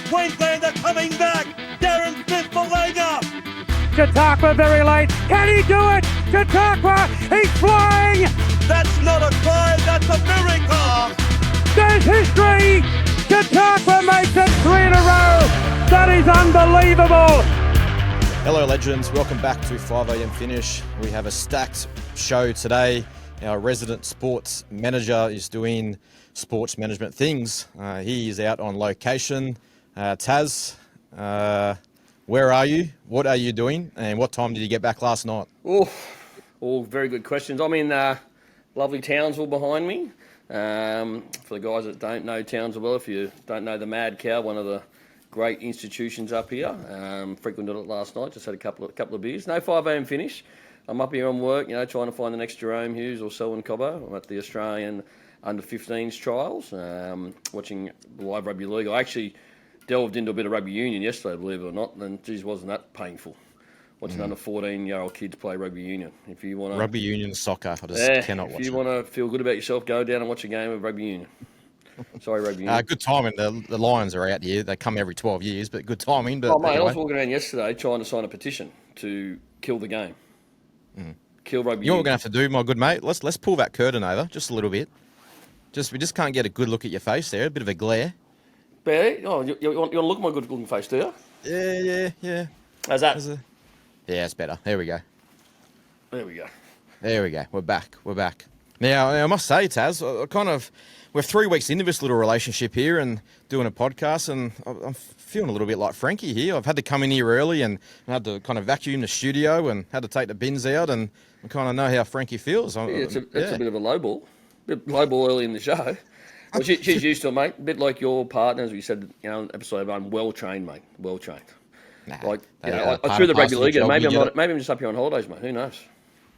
Queensland are coming back. Darren Smith for Langer. Chautauqua very late. Can he do it? Chautauqua, he's flying. That's not a try, that's a miracle. There's history. Chautauqua makes it 3 in a row. That is unbelievable. Hello legends, welcome back to 5am Finish. We have a stacked show today. Our resident sports manager is doing sports management things. He is out on location. Taz, where are you? What are you doing? And what time did you get back last night? All very good questions. I'm in lovely Townsville behind me. For the guys that don't know Townsville well, if you don't know the Mad Cow, one of the great institutions up here. Frequented it last night, just had a couple of beers. No 5am finish. I'm up here on work, trying to find the next Jerome Hughes or Selwyn Cobbo. I'm at the Australian under-15s trials, watching live rugby league. I actually delved into a bit of rugby union yesterday, believe it or not, and geez, wasn't that painful. Watching under 14-year-old kids play rugby union. If you want rugby union soccer, I just cannot watch it. If you want to feel good about yourself, go down and watch a game of rugby union. Sorry, rugby union. Good timing. The Lions are out here. They come every 12 years, but good timing. But mate, anyway. I was walking around yesterday trying to sign a petition to kill the game. Kill rugby union. You know what we're going to have to do, my good mate? Let's pull that curtain over just a little bit. We just can't get a good look at your face there. A bit of a glare. Bear? Oh, you want to look at my good-looking face, do you? Yeah. How's that? Yeah, it's better. There we go. There we go. We're back. Now, I must say, Taz, we're 3 weeks into this little relationship here and doing a podcast, and I'm feeling a little bit like Frankie here. I've had to come in here early and had to kind of vacuum the studio and had to take the bins out, and I kind of know how Frankie feels. It's a bit of a low ball. Low ball early in the show. Well, she's used to it, mate. A bit like your partner, as we said, in episode 1, well-trained, mate. Well-trained. Nah, I threw the rugby league. Maybe I'm just up here on holidays, mate. Who knows?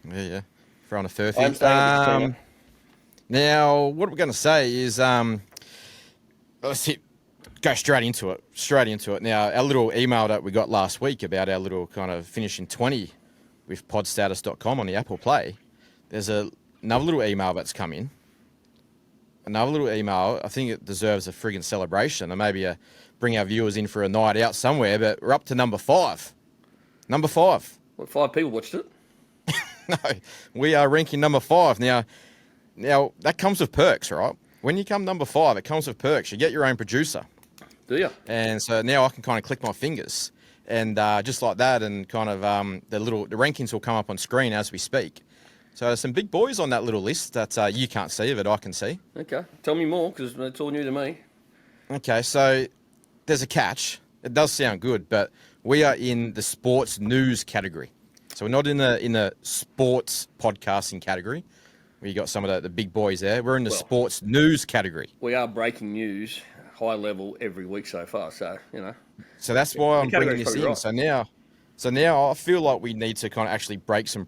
Yeah. Throwing a fur I'm thing. Now, what we're going to say is, let's go straight into it. Now, our little email that we got last week about our little kind of finishing 20 with podstatus.com on the Apple Play, there's another little email that's come in. Another little email. I think it deserves a friggin' celebration, and maybe bring our viewers in for a night out somewhere, but we're up to number 5. Number 5. What, 5 people watched it? No, we are ranking number 5. Now that comes with perks, right? When you come number 5, it comes with perks. You get your own producer. Do you? And so now I can kind of click my fingers and just like that, and kind of the rankings will come up on screen as we speak. So there's some big boys on that little list that you can't see, but I can see. Okay, tell me more, because it's all new to me. Okay, so there's a catch. It does sound good, but we are in the sports news category. So we're not in the sports podcasting category, where you got some of the big boys there. We're in the sports news category. We are breaking news, high level, every week so far. So, So that's why I'm bringing this in. Right. So now I feel like we need to kind of actually break some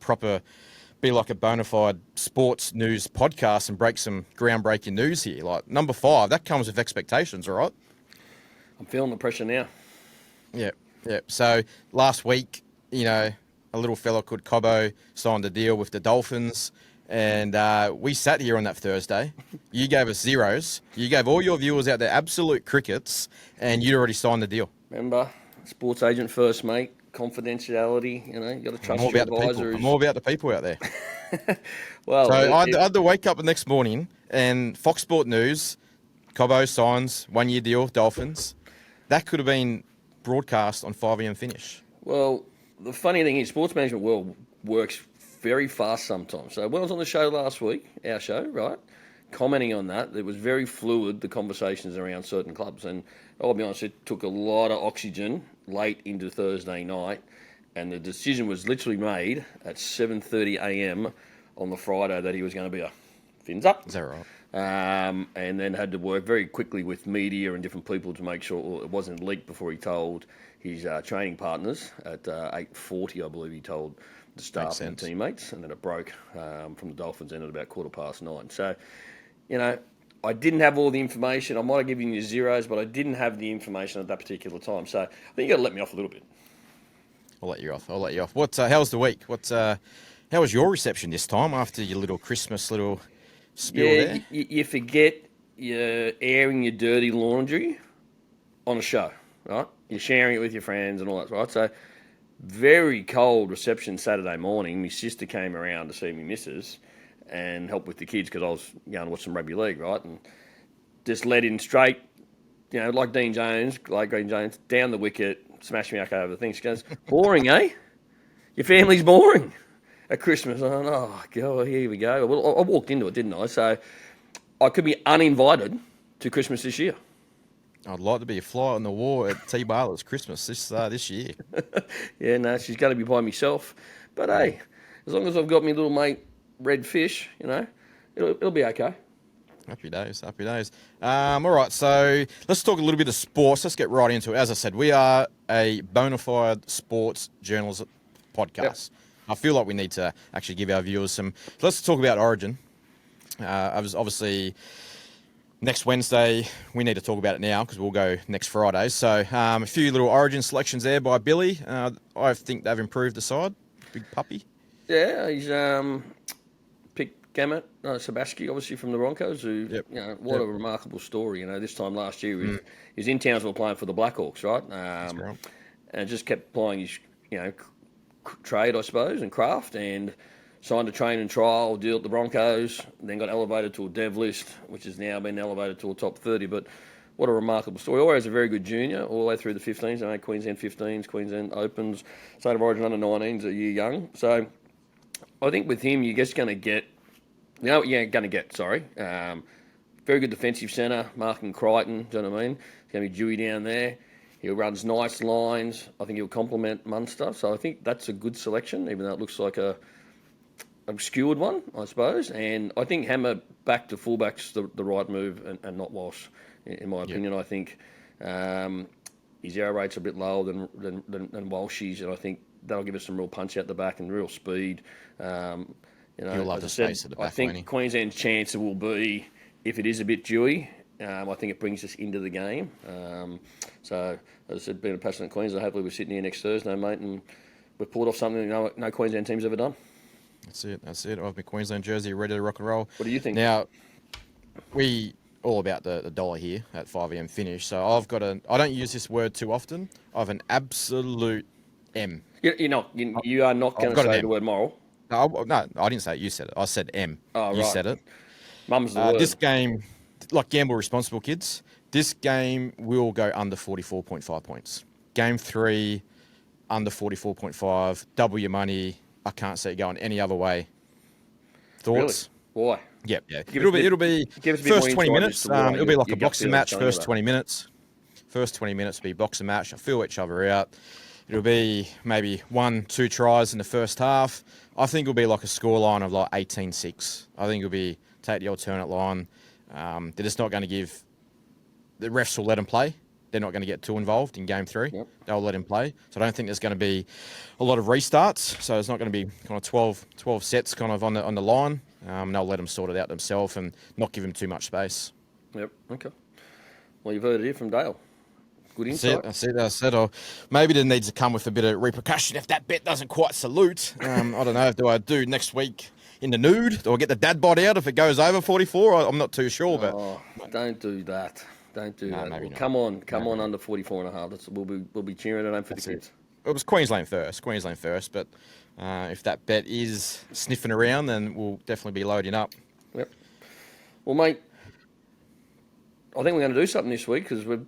be like a bona fide sports news podcast and break some groundbreaking news here. Like number 5, that comes with expectations, all right? I'm feeling the pressure now. Yeah. So last week, a little fella called Cobbo signed a deal with the Dolphins, and we sat here on that Thursday. You gave us zeros. You gave all your viewers out there absolute crickets, and you'd already signed the deal. Remember, sports agent first, mate. Confidentiality, you got to trust your advisor. I'm all about the people out there. Well, so I had to wake up the next morning and Fox Sport News, Cobbo signs 1-year deal, Dolphins. That could have been broadcast on 5am Finish. Well, the funny thing is, sports management world works very fast sometimes. So when I was on the show last week, our show, right, commenting on that, it was very fluid, the conversations around certain clubs. And I'll be honest, it took a lot of oxygen late into Thursday night, and the decision was literally made at 7:30am on the Friday that he was going to be a fins up. Is that right? And then had to work very quickly with media and different people to make sure it wasn't leaked before he told his training partners at 8:40, I believe he told the staff and teammates, and then it broke from the Dolphins end at about 9:15. So, I didn't have all the information. I might have given you zeros, but I didn't have the information at that particular time. So I think you got to let me off a little bit. I'll let you off. How's the week? How was your reception this time after your little Christmas little spiel there? You forget you're airing your dirty laundry on a show. right? You're sharing it with your friends and all that, right? So very cold reception Saturday morning. My sister came around to see me missus and help with the kids because I was going to watch some rugby league, right? And just led in straight, like Green Jones, down the wicket, smashed me up over the thing. She goes, boring, eh? Your family's boring at Christmas. I went, oh, God, here we go. Well, I walked into it, didn't I? So I could be uninvited to Christmas this year. I'd like to be a fly on the wall at T. Barlett's Christmas this year. Yeah, no, she's going to be by myself. But hey, as long as I've got my little mate Red Fish, it'll be okay. Happy days, happy days. All right, so let's talk a little bit of sports. Let's get right into it. As I said, we are a bona fide sports journalism podcast. Yep. I feel like we need to actually give our viewers some... Let's talk about Origin. Obviously... Next Wednesday, we need to talk about it now because we'll go next Friday. So a few little Origin selections there by Billy. I think they've improved the side. Big puppy. Yeah, he's picked Gamet, Sebaski, obviously from the Broncos. Who, what a remarkable story. This time last year he was in Townsville playing for the Blackhawks, right? And just kept plying his, trade, I suppose, and craft, and signed a train and trial deal at the Broncos, then got elevated to a dev list, which has now been elevated to a top 30. But what a remarkable story. Always a very good junior, all the way through the 15s. They made Queensland 15s, Queensland Opens, State of Origin under 19s a year young. So I think with him, you're just going to get, very good defensive centre, marking Crichton, do you know what I mean? It's going to be Dewey down there. He runs nice lines. I think he'll complement Munster. So I think that's a good selection, even though it looks like a obscured one, I suppose. And I think Hammer back to fullback's the right move and not Walsh, in my opinion. I think his error rate's a bit lower than Walsh's, and I think that'll give us some real punch out the back and real speed. You'll love the space at the back. I think Queensland's chance will be, if it is a bit dewy, I think it brings us into the game. So, as I said, being a passionate Queenslander, hopefully we're sitting here next Thursday, mate, and we've pulled off something no Queensland team's ever done. That's it. I have my Queensland jersey ready to rock and roll. What do you think? Now, we all about the dollar here at 5 a.m. finish. So I don't use this word too often. I have an absolute M. You are not going to say the word moral. No, I didn't say it. You said it. I said M. Oh, you right. said it. Mum's the word. This game, like gamble responsible kids, this game will go under 44.5 points. Game 3, under 44.5. Double your money. I can't see it going any other way. Thoughts? Really? Why? Yep. It'll be first 20 minutes. It'll be like a boxing match. First 20 minutes. First 20 minutes will be boxing match. They'll feel each other out. It'll be maybe 1-2 tries in the first half. I think it'll be like a scoreline of like 18-6. I think it'll be take the alternate line. They're just not going to give. The refs will let them play. They're not going to get too involved in game 3. Yep. They'll let him play. So I don't think there's going to be a lot of restarts. So it's not going to be kind of 12 sets kind of on the line. They'll let them sort it out themselves and not give him too much space. Yep. Okay. Well, you've heard it here from Dale. Good insight. That's it. Or maybe it needs to come with a bit of repercussion if that bet doesn't quite salute. I don't know. Do I do next week in the nude? Do I get the dad bod out if it goes over 44? I'm not too sure. But don't do that. Don't do that. Maybe well, come on under 44.5. We'll be cheering it home for the kids. It was Queensland first. But if that bet is sniffing around, then we'll definitely be loading up. Yep. Well, mate, I think we're going to do something this week because we're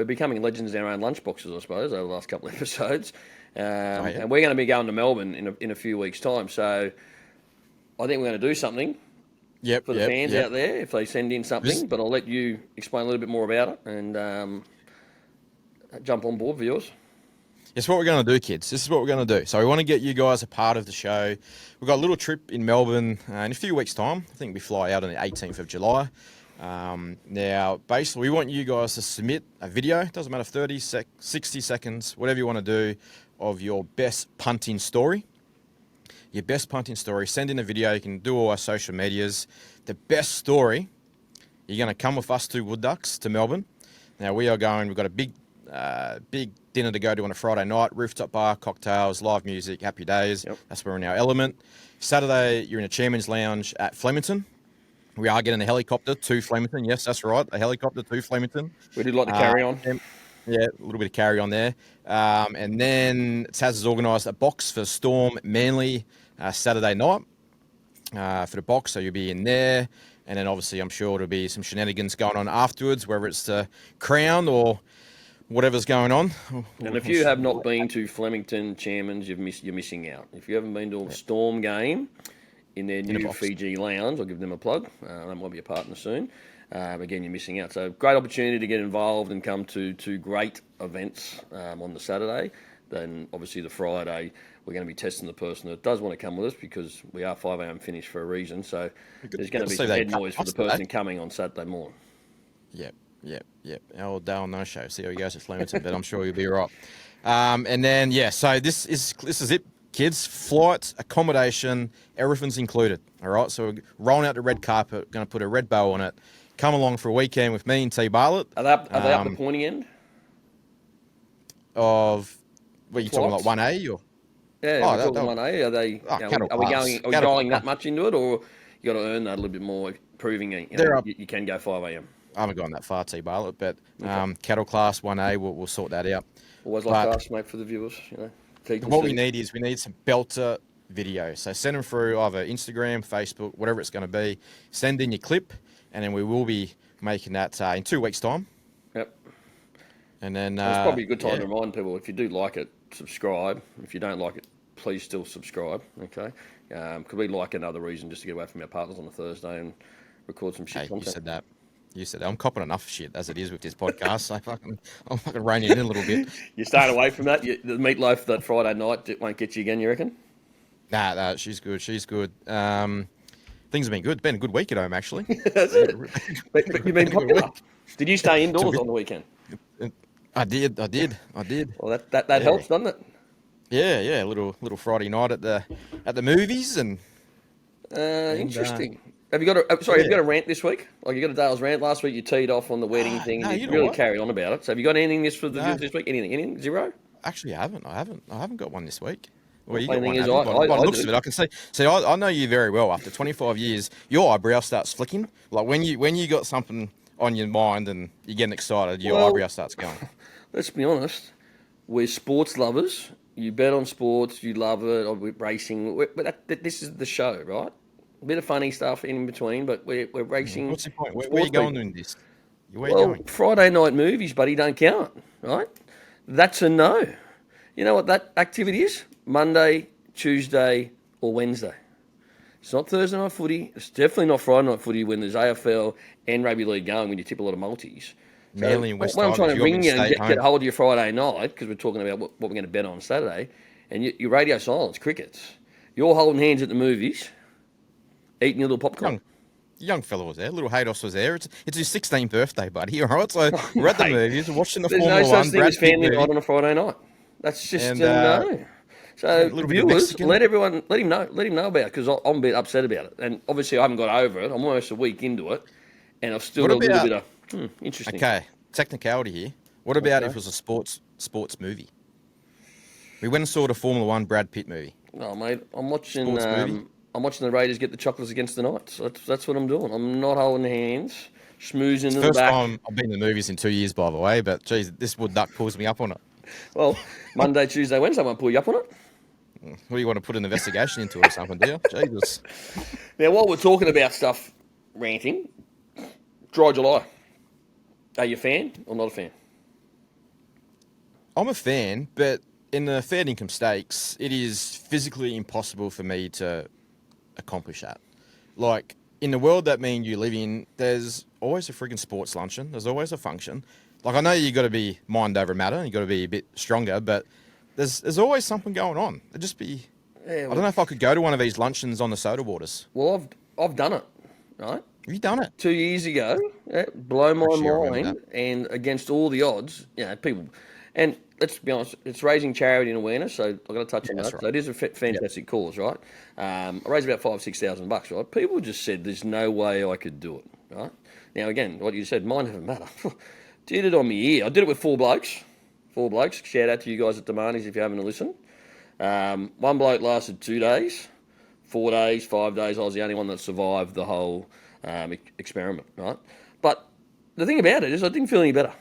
becoming legends in our own lunchboxes, I suppose, over the last couple of episodes. And we're going to be going to Melbourne in a few weeks' time. So I think we're going to do something. For the fans out there, if they send in something, but I'll let you explain a little bit more about it and jump on board, viewers. It's what we're going to do, kids. This is what we're going to do. So we want to get you guys a part of the show. We've got a little trip in Melbourne in a few weeks' time. I think we fly out on the 18th of July. Now, basically, we want you guys to submit a video. Doesn't matter, 30, 60 seconds, whatever you want to do, of your best punting story. Your best punting story. Send in a video. You can do all our social medias. The best story, you're going to come with us to Wood Ducks to Melbourne. Now, we are going, we've got a big dinner to go to on a Friday night. Rooftop bar, cocktails, live music, happy days. Yep. That's where we're in our element. Saturday, you're in a chairman's lounge at Flemington. We are getting a helicopter to Flemington. Yes, that's right. A helicopter to Flemington. We did like to carry on. Yeah, a little bit of carry on there. And then Taz has organised a box for Storm Manly Saturday night for the box. So you'll be in there. And then obviously I'm sure there'll be some shenanigans going on afterwards, whether it's the crown or whatever's going on. And if you have not been to Flemington Chairman's, you're missing out. If you haven't been to a Storm game in their new Fiji lounge, I'll give them a plug. They might be a partner soon. Again, you're missing out. So great opportunity to get involved and come to two great events on the Saturday. Then obviously the Friday, we're going to be testing the person that does want to come with us because we are 5 a.m. finish for a reason. So there's going to be some head noise for the person coming on Saturday morning. Yep. Our Dale No Show. See how he goes at Flemington, but I'm sure he'll be right. And then so this is it, kids. Flights, accommodation, everything's included. All right. So we're rolling out the red carpet. Going to put a red bow on it. Come along for a weekend with me and T. Bartlett. Are they up the pointy end? Of what are you talking like 1A or? Yeah, we're talking 1A. Are they? Are we going that much into it, or you got to earn that a little bit more, proving you can go 5 a.m. I haven't gone that far, T. Bartlett, but cattle class 1A, we'll sort that out. Always like to ask, mate, for the viewers. What we need is some belter videos. So send them through either Instagram, Facebook, whatever it's going to be. Send in your clip, and then we will be making that in 2 weeks' time. Yep. And then it's probably a good time to remind people, if you do like it, subscribe. If you don't like it, please still subscribe. Okay. Could we like another reason just to get away from our partners on a Thursday and record some shit content? You said that. I'm copping enough shit as it is with this podcast, so I'm fucking reining in a little bit. You staying away from that? The meatloaf that Friday night won't get you again, you reckon? Nah, she's good. Things have been good. Been a good week at home, actually. That's it. But you've been popular. Did you stay indoors on the weekend? I did. Well, that helps, doesn't it? Yeah. Little Friday night at the movies and. Interesting. Have you got a rant this week? Like you got a Dale's rant last week? You teed off on the wedding thing. No, you really carried on about it. So have you got anything this week? Anything? Zero? Actually, I haven't got one this week. Well, you got one. By the looks of it, I can see. See, I know you very well. After 25 years, your eyebrow starts flicking. Like when you got something on your mind and you're getting excited, your eyebrow starts going. Let's be honest. We're sports lovers. You bet on sports. You love it. Or we're racing. But this is the show, right? A bit of funny stuff in between, but we're racing. What's the point? Where are you going in this? Where are you going? Friday night movies, buddy, don't count, right? That's a no. You know what that activity is? Monday, Tuesday, or Wednesday. It's not Thursday night footy. It's definitely not Friday night footy when there's AFL and rugby league going when you tip a lot of multis. Manly and West When I'm trying to ring you and get hold of you Friday night, because we're talking about what we're going to bet on Saturday, and your radio silence, crickets. You're holding hands at the movies, eating your little popcorn. Young fella was there. Little Haydos was there. It's his 16th birthday, buddy. All right, so we're at the movies, we're watching the Formula 1. There's no such thing as family night on a Friday night. That's just no. So viewers, let him know about it, because I'm a bit upset about it, and obviously I haven't got over it. I'm almost a week into it, and I've still got a little bit of interesting. Okay, technicality here. What about if it was a sports movie? We went and saw the Formula 1 Brad Pitt movie. No, mate, I'm watching the Raiders get the chocolates against the Knights. That's what I'm doing. I'm not holding hands, schmoozing in the back. First time I've been to the movies in 2 years, by the way, but geez, this wood duck pulls me up on it. Well, Monday, Tuesday, Wednesday, I won't pull you up on it. What do you want to put an investigation into or something, do you? Jesus. Now, while we're talking about stuff, ranting, Dry July. Are you a fan or not a fan? I'm a fan, but in the fair income stakes, it is physically impossible for me to accomplish that. Like, in the world that me and you live in, there's always a friggin' sports luncheon. There's always a function. Like, I know you got to be mind over matter and you got to be a bit stronger, but there's always something going on. It'd just be... I don't know if I could go to one of these luncheons on the soda waters. Well, I've done it, right? Have you done it? 2 years ago, blow my mind, and against all the odds, people... And let's be honest, it's raising charity and awareness, so I've got to touch on that. Right. So it is a fantastic cause, right? I raised about $5,000-6,000, right? People just said there's no way I could do it, right? Now, again, what you said, mine doesn't matter. Did it on my ear. I did it with 4 blokes. 4 blokes. Shout out to you guys at Damani's if you haven't listened. One bloke lasted 2 days. 4 days, 5 days. I was the only one that survived the whole experiment, right? But the thing about it is I didn't feel any better.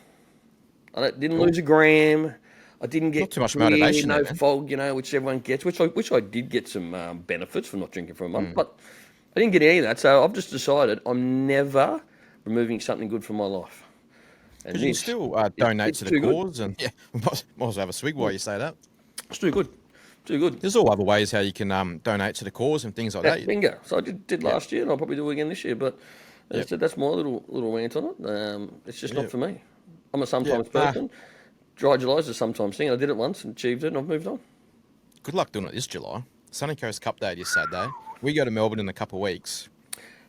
Didn't lose a gram. I didn't get Not too much clear, motivation no there, man. fog, which everyone gets, which I did get some benefits from not drinking for a month, but I didn't get any of that. So I've just decided I'm never removing something good from my life. And Because you can still donate it's to too the good. cause, and might as well have a swig while you say that. It's too good. Too good. There's all other ways how you can donate to the cause and things like that. Bingo. So I did last year, and I'll probably do it again this year. But as I Yep. said, that's my little rant on it. It's just not Yep. for me. I'm a sometimes Yeah. person. Dry July's a sometimes thing. I did it once and achieved it, and I've moved on. Good luck doing it this July. Sunny Coast Cup Day this Saturday. We go to Melbourne in a couple of weeks.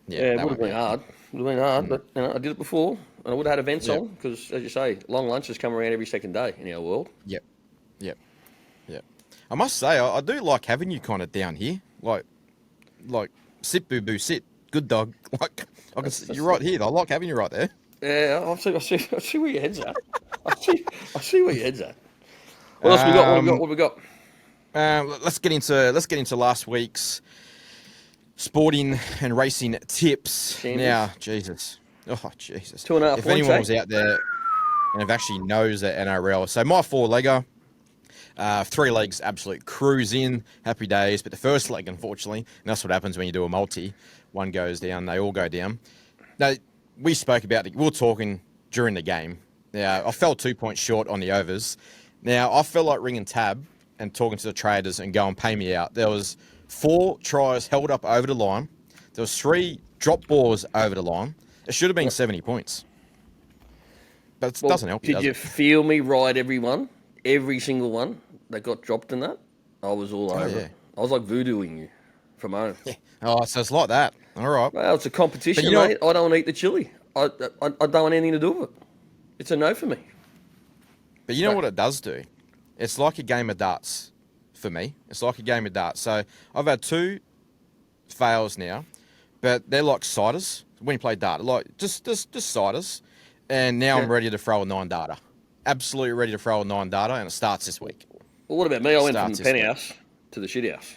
Yeah, it that would have won't been be hard. It would have been hard, but I did it before, and I would have had events Yep. on because, as you say, long lunches come around every second day in our world. Yep. I must say, I do like having you kind of down here. Like sit, boo boo, sit. Good dog. Like you're right here. I like having you right there. Yeah, I see where your head's at. I see where your head's at. What else we got? What we got? Let's get into last week's sporting and racing tips. Chambers. Now, Jesus. 2.5 If points, anyone eh? was out there and actually knows the NRL, so my 4-legger, 3 legs, absolute cruise in, happy days. But the first leg, unfortunately, and that's what happens when you do a multi, one goes down, they all go down. Now, we spoke about it. We were talking during the game. Now, I fell 2 points short on the overs. Now, I felt like ringing tab and talking to the traders and going, pay me out. There was 4 tries held up over the line. There was 3 drop balls over the line. It should have been 70 points. But it doesn't help you, Did does you it? feel me ride everyone? Every single one that got dropped in that? I was all over yeah. it. I was like voodooing you from home. Oh, so it's like that. All right. Well, it's a competition, But you know- mate. I don't eat the chili. I don't want anything to do with it. It's a no for me. But you know what it does do? It's like a game of darts for me. It's like a game of darts. So I've had 2 fails now, but they're like siders. When you play dart, like just siders. And now I'm ready to throw a 9 darter. Absolutely ready to throw a 9 darter, and it starts this week. Well, what about me? I went from Starts the this penthouse to the shit house.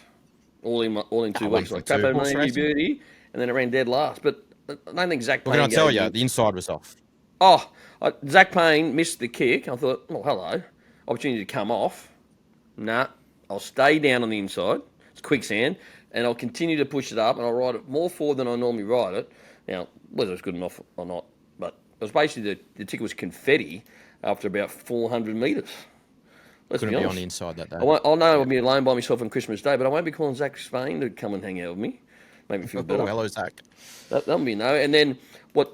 All in 2 one weeks. from Like crap two. over Horse my racing? beauty, and then I ran dead last. But I don't think Zach What Payne can I tell gave you? me- The inside was off. Oh, Zach Payne missed the kick. I thought, oh, hello. Opportunity to come off. Nah, I'll stay down on the inside. It's quicksand. And I'll continue to push it up, and I'll ride it more forward than I normally ride it. Now, whether it's good enough or not, but it was basically the ticket was confetti after about 400 metres. Let's Couldn't be be honest. on the inside that day. I'll know I'll be alone by myself on Christmas Day, but I won't be calling Zach Spain to come and hang out with me. Make me feel better. Oh, hello, Zach. That'll be no. And then,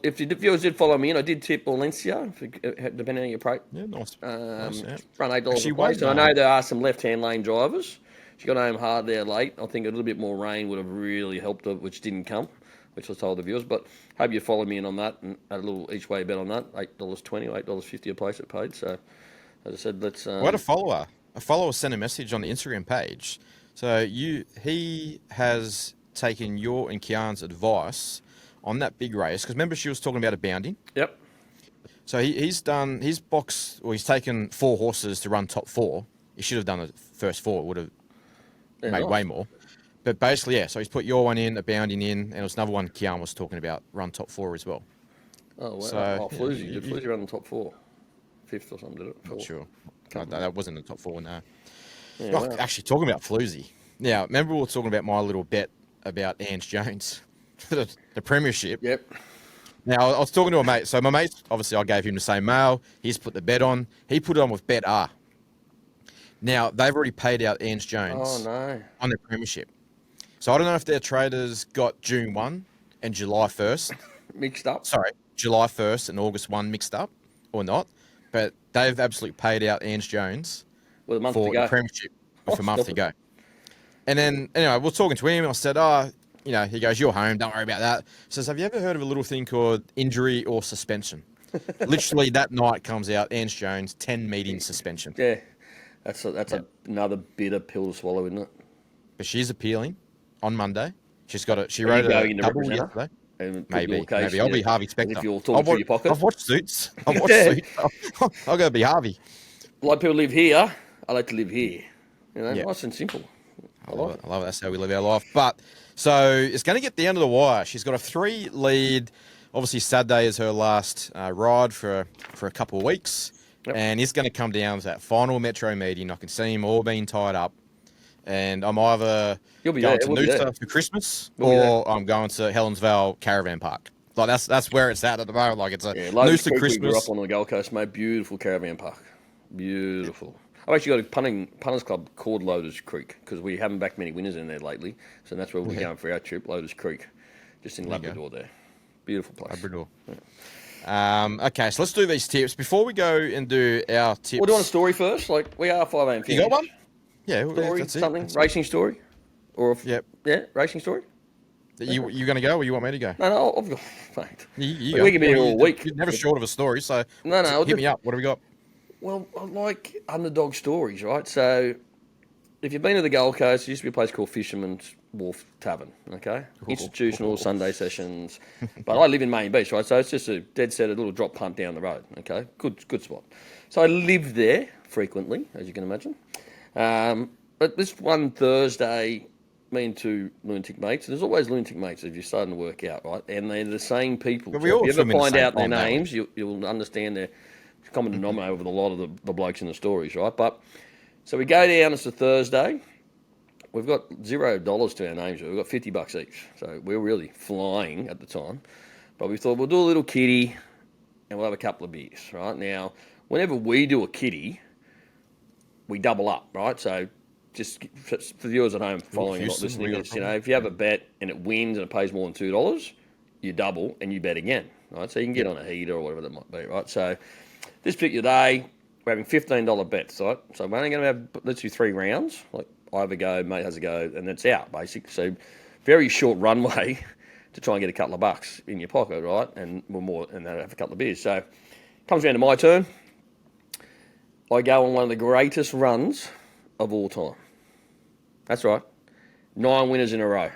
if the viewers did follow me in, I did tip Valencia, depending on your price. Yeah, nice. Nice, yeah. Run $8 She a place. won, And I know there are some left-hand lane drivers. She got home hard there late. I think a little bit more rain would have really helped her, which didn't come, which I told the viewers. But hope you followed me in on that and had a little each way bet on that. $8.20 or $8.50 a place it paid. So, as I said, let's. I had a follower. A follower sent a message on the Instagram page. So he has taken your and Kian's advice on that big race. Because remember she was talking about a bounding? Yep. So he's done his box, or he's taken 4 horses to run top 4. He should have done the first 4. It would have made way more. But basically, yeah, so he's put your one in, a bounding in, and there was another one Kian was talking about, run top 4 as well. Oh, wow. So, Floozy. Did Floozy run the top 4? 5th or something, did it? Not 4th? sure. No, that wasn't the top 4, no. Yeah, Oh, wow. actually, talking about Floozy. Now, remember we were talking about my little bet about Ange Jones, the premiership. Yep. Now, I was talking to a mate. So my mate, obviously, I gave him the same mail. He's put the bet on. He put it on with Bet R. Now, they've already paid out Ange Jones Oh, no. on the premiership. So I don't know if their traders got June 1 and July 1st. Mixed up. Sorry, July 1st and August 1 mixed up or not. But they've absolutely paid out Ange Jones With a month for to go. the premiership with a month Stop to it. go. And then, anyway, we're talking to him. I said, he goes, you're home. Don't worry about that. He says, have you ever heard of a little thing called injury or suspension? Literally, that night comes out, Ange Jones, 10 meeting suspension. Yeah. That's another bitter pill to swallow, isn't it? But she's appealing on Monday. She's got it. She Are wrote you a going to double represent her? yesterday. And put Maybe. your case, I'll be Harvey Specter. If you're talking through your pocket. I've watched Suits. I'll go be Harvey. Like people live here, I like to live here. Yeah. Nice and simple. I love it. That's how we live our life. But So it's going to get down to the wire. She's got a 3 lead. Obviously, Saturday is her last ride for a couple of weeks. Yep. And it's going to come down to that final metro meeting. I can see them all being tied up. And I'm either You'll be going there. to We'll be Noosa there. for Christmas We'll be or I'm going to Helensvale Caravan Park. Like that's where it's at the moment. Like it's a Lotus Noosa Creek, we grew Christmas. up on the Gold Coast, mate. Beautiful caravan park. Beautiful. I've actually got a punters club called Lotus Creek because we haven't backed many winners in there lately. So that's where we're going for our trip, Lotus Creek, just in Labrador there. Beautiful place. Labrador. Okay, so let's do these tips. Before we go and do our tips... We'll do a story first. Like, we are 5 a.m. You got one? Yeah, Story, that's it. something? That's Racing story? Or Yep. Yeah, racing story? You going to go or you want me to go? No, I've got... Mate. You We can be here all week. You're never short of a story, so No, hit me up. What have we got? Well, I like underdog stories, right? So, if you've been to the Gold Coast, there used to be a place called Fisherman's Wharf Tavern, okay? Institutional Sunday sessions. But I live in Main Beach, right? So it's just a dead set, a little drop punt down the road, okay? Good spot. So I lived there frequently, as you can imagine. But this one Thursday, me and 2 lunatic mates, there's always lunatic mates if you're starting to work out, right? And they're the same people. But we So all if you ever swim in the find same out their pond, don't we? names, you'll understand their common denominator with a lot of the blokes in the stories, right? But so we go down, it's a Thursday. We've got $0 to our names. We've got $50 each. So we're really flying at the time. But we thought we'll do a little kitty and we'll have a couple of beers, right? Now, whenever we do a kitty, we double up, right? So just for the viewers at home following and not listening to this, if you have a bet and it wins and it pays more than $2, you double and you bet again, right? So you can get on a heater or whatever that might be, right? So this particular day, we're having $15 bets, right? So we're only going to have, let's do 3 rounds. Like I have a go, mate has a go, and it's out, basically. So very short runway to try and get a couple of bucks in your pocket, right? And then have a couple of beers. So comes around to my turn. I go on one of the greatest runs of all time. That's right. 9 winners in a row.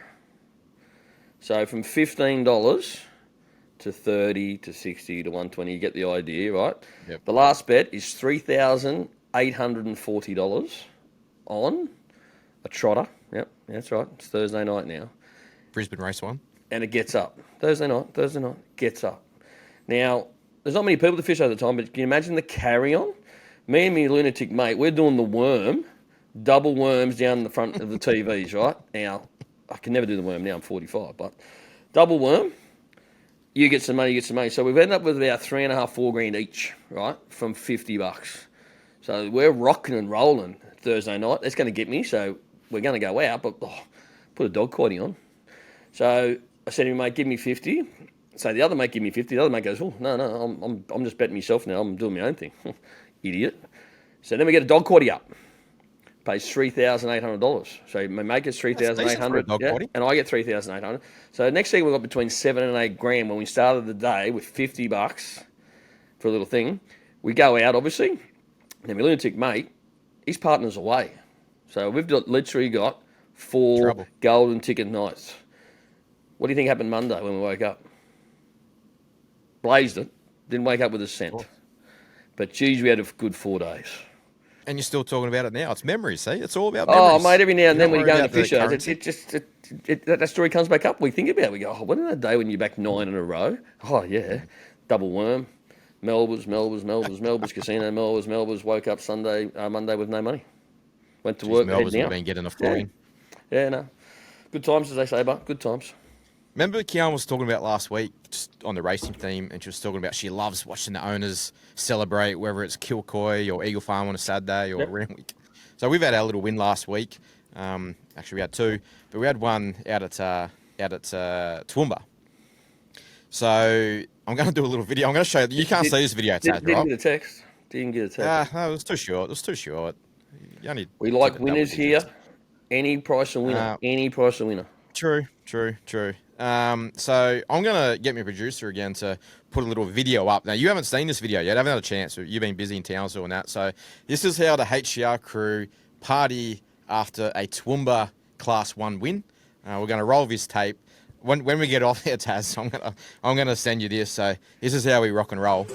So from $15 to 30 to 60 to 120, you get the idea, right? Yep. The last bet is $3,840 on a trotter. Yep, that's right. It's Thursday night now. Brisbane race 1. And it gets up. Thursday night, gets up. Now, there's not many people to fish at the time, but can you imagine the carry-on? Me and my lunatic mate, we're doing the worm, double worms down the front of the TVs, right? Now, I can never do the worm now, I'm 45, but double worm, you get some money, you get some money. So we've ended up with about $3.5, $4 grand each, right, from $50. So we're rocking and rolling Thursday night. That's going to get me, so we're going to go out, but put a dog quaddy on. So I said to my mate, give me 50. So the other mate give me 50. The other mate goes, oh, no, I'm just betting myself now. I'm doing my own thing. Idiot. So then we get a dog quaddy up. Pays $3,800. So my mate gets $3,800, yeah, and I get $3,800. So next thing we got between $7 and $8 grand when we started the day with $50 for a little thing. We go out, obviously. And then my lunatic mate, his partner's away. So we've literally got 4 golden ticket nights. What do you think happened Monday when we woke up? Blazed it. Didn't wake up with a cent. But geez, we had a good 4 days. And you're still talking about it now. It's memories, see? It's all about memories. Oh, mate, every now and then when you go into fish shows, that story comes back up. We think about it. We go, oh, wasn't that day when you're back 9 in a row? Oh, yeah. Double worm. Melbourne's casino. Melbourne's woke up Monday with no money. Went to work. Melbourne's been getting a flogging. Yeah, no. Good times, as they say, but good times. Remember Kian was talking about last week, just on the racing theme, and she was talking about she loves watching the owners celebrate, whether it's Kilcoy or Eagle Farm on a Saturday or Randwick. So we've had our little win last week. Actually, we had 2, but we had one out at Toowoomba. So I'm going to do a little video. I'm going to show you. You can't see this video, Taz, right? Didn't get a text. No, it was too short. We like winners here. Any price a winner. Any price a winner. True. So I'm going to get my producer again to put a little video up. Now, you haven't seen this video yet. I haven't had a chance. You've been busy in Townsville and that. So this is how the HCR crew party after a Toowoomba Class 1 win. We're going to roll this tape. When we get off there, Taz, I'm going to send you this. So this is how we rock and roll.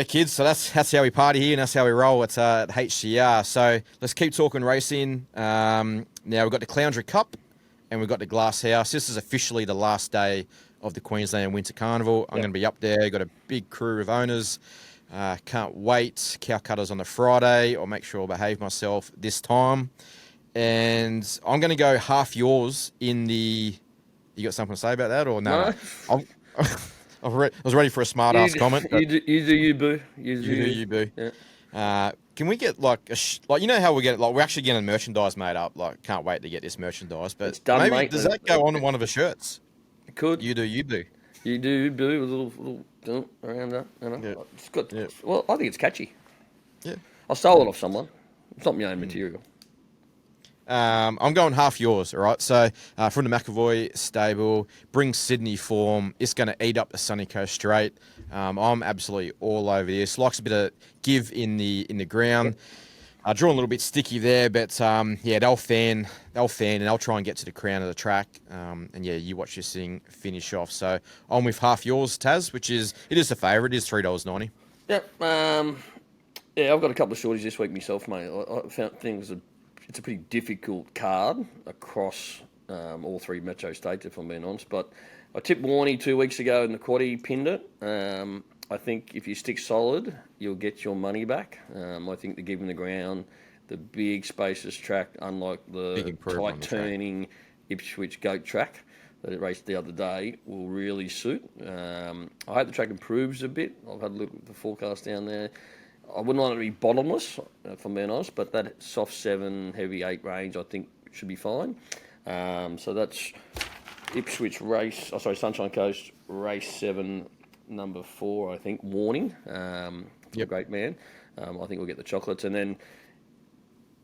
Yeah, kids. So that's how we party here, and that's how we roll at HCR. So let's keep talking racing. Now we've got the Cloundra Cup, and we've got the Glass House. This is officially the last day of the Queensland Winter Carnival. I'm going to be up there. Got a big crew of owners. Can't wait. Cow cutters on the Friday. I'll make sure I behave myself this time. And I'm going to go half yours in the... You got something to say about that or no? I was ready for a smart-ass comment. You do you, boo. You do you, boo. Yeah. Can we get like you know how we get we're actually getting merchandise made up. Like, can't wait to get this merchandise. But it's done, maybe mate. Does that go on one of the shirts? It could. You do you, boo. You do, boo. A little dump around that. You know? Yeah. It's good. Yeah. Well, I think it's catchy. Yeah. I stole it off someone. It's not my own material. I'm going half yours, all right? So from the McAvoy stable, bring Sydney form. It's going to eat up the Sunny Coast Straight. I'm absolutely all over this. Likes a bit of give in the ground. Draw a little bit sticky there, but yeah, they'll fan, and they'll try and get to the crown of the track. And yeah, you watch this thing finish off. So I'm with half yours, Taz, it is a favourite. It is $3.90. Yep. Yeah, I've got a couple of shorties this week myself, mate. I found it's a pretty difficult card across all three metro states, if I'm being honest. But I tipped Warney 2 weeks ago and the quaddie pinned it. I think if you stick solid, you'll get your money back. I think the give in the ground, the big spacious track, unlike the tight turning Ipswich goat track that it raced the other day, will really suit. I hope the track improves a bit. I've had a look at the forecast down there. I wouldn't want it to be bottomless, if I'm being honest, but that soft 7, heavy 8 range, I think, should be fine. So that's Ipswich Sunshine Coast, race 7, number 4, I think, Warning. A great man. I think we'll get the chocolates. And then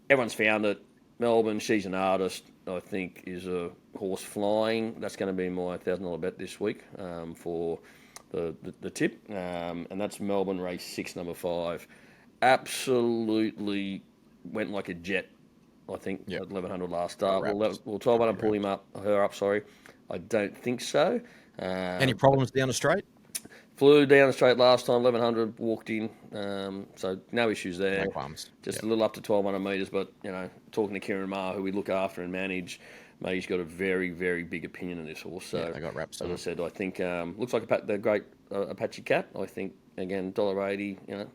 everyone's found it. Melbourne, she's an artist, I think, is a horse flying. That's going to be my $1,000 bet this week for the tip, and that's Melbourne race 6, number 5. Absolutely went like a jet. I think at 1100 last start. We'll 1200 pull her up. Sorry, I don't think so. Any problems down the straight? Flew down the straight last time. 1100 walked in, so no issues there. No qualms. Just a little up to 1200 metres, but talking to Kieran Maher, who we look after and manage. Mate, he's got a very, very big opinion on this horse. So, they got wraps as I said, I think looks like the great Apache Cat. I think again $1.80.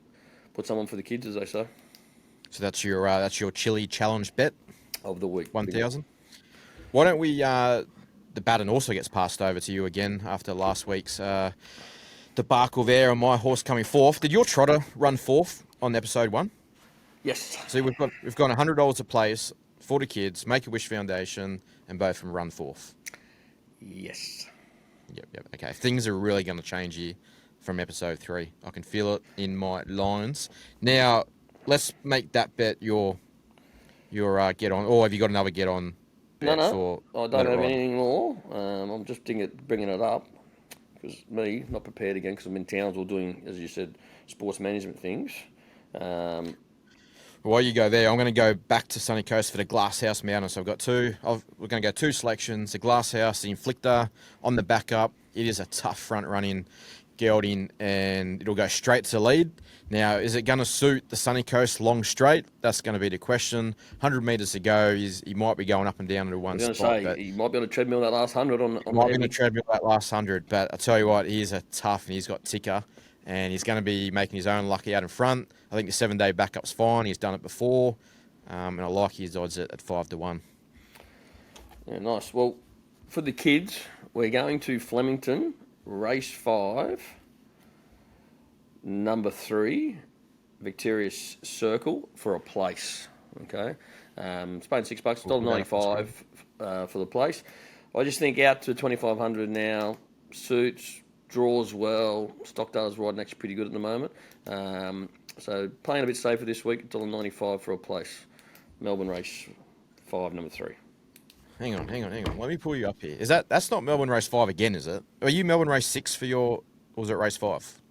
Put someone for the kids, as they say. So that's your chili challenge bet of the week. 1,000. Why don't we? The baton also gets passed over to you again after last week's debacle there on my horse coming fourth. Did your trotter run fourth on episode 1? Yes. So we've got $100 a place for the kids, Make-A-Wish Foundation, and both from run fourth. Yes. Yep. Okay. Things are really going to change here from episode 3. I can feel it in my lines. Now, let's make that bet your get on. Or have you got another get on? No. I don't have anything more. I'm just bringing it up because not prepared again because I'm in Townsville doing, as you said, sports management things. While you go there, I'm going to go back to Sunny Coast for the Glass House Mountain. So I've got two. We're going to go 2 selections. The Glass House, the Inflictor on the backup. It is a tough front running gelding, and it'll go straight to lead. Now, is it going to suit the Sunny Coast long straight? That's going to be the question. 100 metres to go. He might be going up and down to one spot. He might be on a treadmill that last 100 on might be on a treadmill that last 100, but I tell you what, he is a tough, and he's got ticker. And he's going to be making his own lucky out in front. I think the 7-day backup's fine. He's done it before. And I like his odds at 5-1. Yeah, nice. Well, for the kids, we're going to Flemington, race 5, number 3, Victorious Circle for a place. Okay. It's paying $6, $1.95 for the place. I just think out to 2,500 now suits. Draws well. Stockdale's riding actually pretty good at the moment. So playing a bit safer this week, $1.95 for a place. Melbourne race 5, number 3. Hang on. Let me pull you up here. That's not Melbourne race 5 again, is it? Are you Melbourne race 6 for your, or was it race 5?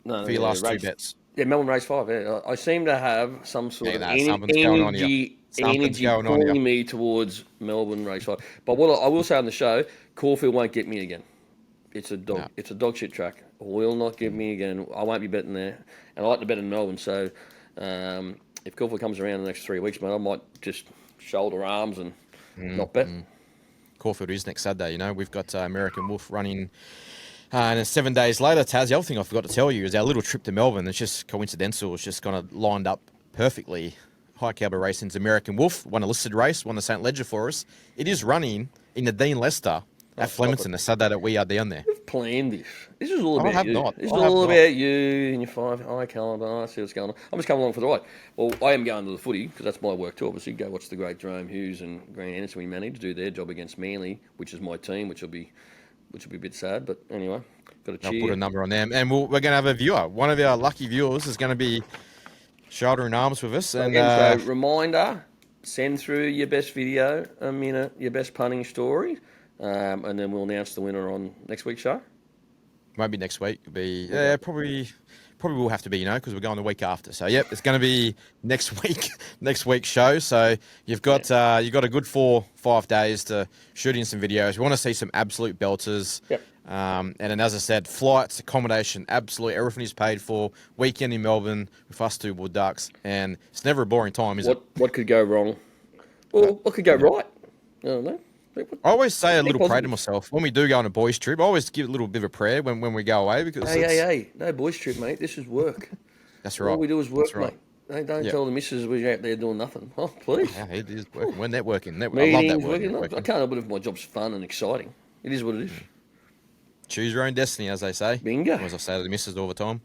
No, for your last 2 bets. Yeah, Melbourne race 5. Yeah, I seem to have some sort of energy pulling me towards Melbourne race 5. But what I will say on the show, Caulfield won't get me again. It's a dog. No. It's a dog shit track. Will not give me again. I won't be betting there, and I like to bet in Melbourne. So if Caulfield comes around in the next 3 weeks, man, I might just shoulder arms and not bet. Caulfield is next Saturday. You know, we've got American Wolf running. And then 7 days later, Taz, the other thing I forgot to tell you is our little trip to Melbourne. It's just coincidental. It's just kind of lined up perfectly. High Caliber Racing's American Wolf won a listed race, won the St. Ledger for us. It is running in the Dean Lester at Flemington the Saturday that we are down there. You've planned this. This is all I about have you. not. This is I have all not. about you and your 5 High Caliber. I see what's going on. I'm just coming along for the ride. Well, I am going to the footy because that's my work too. Obviously, go watch the great Jerome Hughes and Grant Anderson. We managed to do their job against Manly, which is my team, which will be a bit sad. But anyway, got to I'll cheer. put a number on them. And we're going to have a viewer. One of our lucky viewers is going to be shouldering arms with us. And Again, so reminder, send through your best video, a minute, your best punting story, and then we'll announce the winner on next week's show. won't be next week. It'll be probably will have to be, because we're going the week after. So yep, it's going to be next week, next week's show. So you've got a good 4-5 days to shoot in some videos. We want to see some absolute belters. Yep. And then, as I said, flights, accommodation, absolutely everything is paid for. Weekend in Melbourne with us two Wood Ducks, and it's never a boring time, is it? What could go wrong? Well, what could go right? I don't know. I always say a little prayer to positive. myself when we do go on a boys' trip. I always give a little bit of a prayer when we go away because Hey, no boys trip, mate. This is work. that's right. All we do is work, That's right. mate. Don't Yep. tell the missus we're out there doing nothing. Oh, please. Yeah, it is working. We're networking. I love that Meetings, word. working. I Networking. can't help it if my job's fun and exciting. It is what it is. Choose your own destiny, as they say. Bingo. As I say to the missus all the time.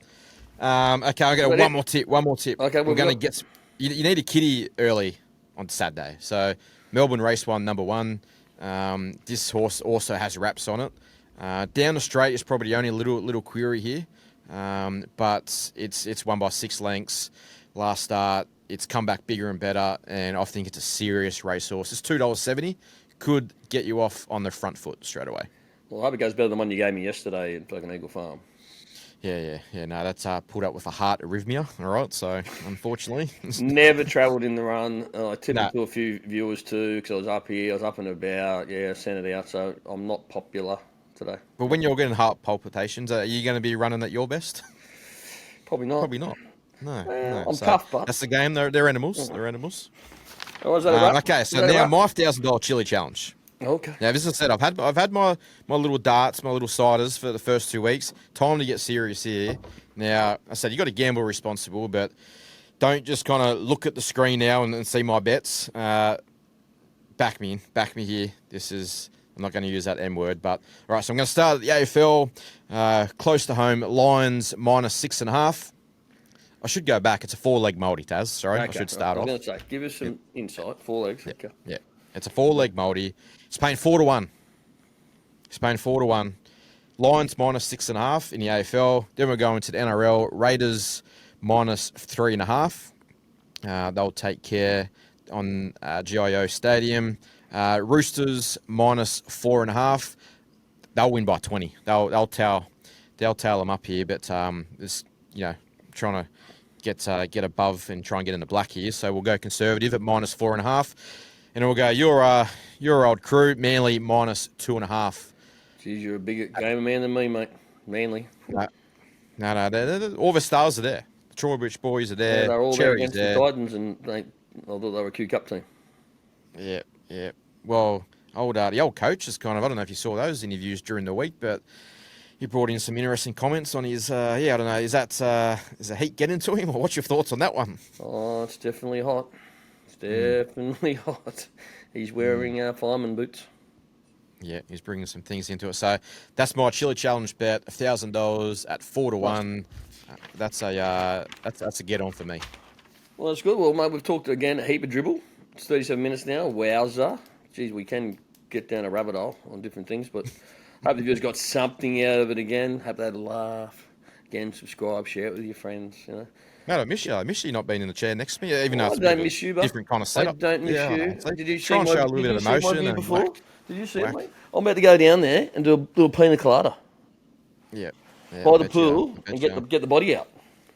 Okay, I'll get But one more tip. One more tip. Okay, we're going to get. You need a kitty early on Saturday. So Melbourne Race 1, number 1. This horse also has wraps on it. Down the straight is probably the only little query here, but it's won by 6 lengths. Last start, it's come back bigger and better, and I think it's a serious racehorse. It's $2.70, could get you off on the front foot straight away. Well, I hope it goes better than the one you gave me yesterday at fucking Eagle Farm. Yeah. No, that's pulled up with a heart arrhythmia. All right, so unfortunately, Never travelled in the run. I tipped No. it to a few viewers too because I was up here. I was up and about. Yeah, I sent it out. So I'm not popular today. but when you're getting heart palpitations, are you going to be running at your best? Probably not. Probably not. No, Well, no. I'm So tough, but that's the game. They're animals. They're animals. Oh, is that a wrap? Okay, Is so that a now wrap? my $1,000 chili challenge. Okay. Now, as I said, I've had my little darts, my little ciders for the first 2 weeks. Time to get serious here. Now, I said you got to gamble responsible, but don't just kind of look at the screen now and see my bets. Back me here. I'm not going to use that M word, but all right. So I'm going to start at the AFL, close to home. Lions -6.5. I should go back. It's a 4-leg multi, Taz. Sorry, I Okay. should start I off. was going to say, give us some insight. 4 legs. Okay. Yeah, it's a 4-leg multi. It's paying 4-1. It's paying 4-1. Lions -6.5 in the AFL. Then we're going to the NRL. Raiders -3.5. They'll take care on GIO Stadium. Roosters -4.5. They'll win by 20. They'll towel them up here, but it's trying to get above and try and get in the black here. So we'll go conservative at -4.5. And we'll go your old crew, Manly -2.5. Geez, you're a bigger gamer man than me, mate. Manly. No, all the stars are there. The Trowbridge boys are there. Yeah, they're all there Cherry's against there. the Titans, and I thought they were a Q Cup team. Yeah. Well, the old coach is kind of, I don't know if you saw those interviews during the week, but he brought in some interesting comments on his, I don't know, is the heat getting to him, or what's your thoughts on that one? Oh, it's definitely hot. It's definitely hot. He's wearing fireman boots. Yeah, he's bringing some things into it. So that's my chili challenge bet, $1,000 at 4-1. That's a get on for me. Well, that's good. Well, mate, we've talked again a heap of dribble. It's 37 minutes now. Wowza. Geez, we can get down a rabbit hole on different things, but hope the viewers got something out of it again. Hope they had a laugh. Again, subscribe, share it with your friends, Mate, I miss you. I miss you not being in the chair next to me, even though I it's a don't bit of miss a you, but different kind of setup. I don't miss Yeah, you. see? Did you see Try and my, show a little did bit you of see my emotion view and before? whack. Did you see it, Whack. mate? I'm about to go down there and do a little pina colada Yeah. by I the bet you are. pool I bet and you are. get the body out.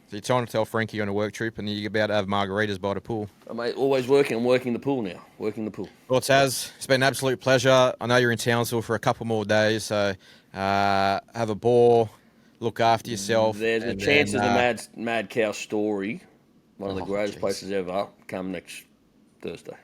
So you're trying to tell Frankie you're on a work trip and you're about to have margaritas by the pool. Mate, always working. I'm working the pool now. Working the pool. Well, Taz, it's been an absolute pleasure. I know you're in Townsville for a couple more days, so have a ball, look after yourself. There's a chance there's a mad cow story, one of the greatest places ever, come next Thursday.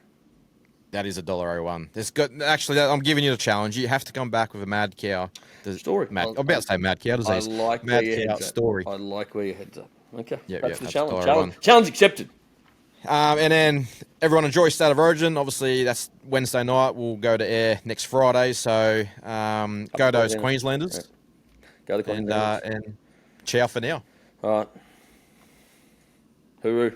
That is $1.01. There's good. Actually, I'm giving you the challenge. You have to come back with a mad cow Story. I'm about to say mad cow disease. I like mad where your cow head's story. I like where your head's up. Okay, That's the $1.01. challenge. Challenge accepted. And then everyone enjoy State of Origin. Obviously, that's Wednesday night. We'll go to air next Friday. So go those Queenslanders. Yeah. Go to Queenslanders. And ciao for now. All right. Hooroo.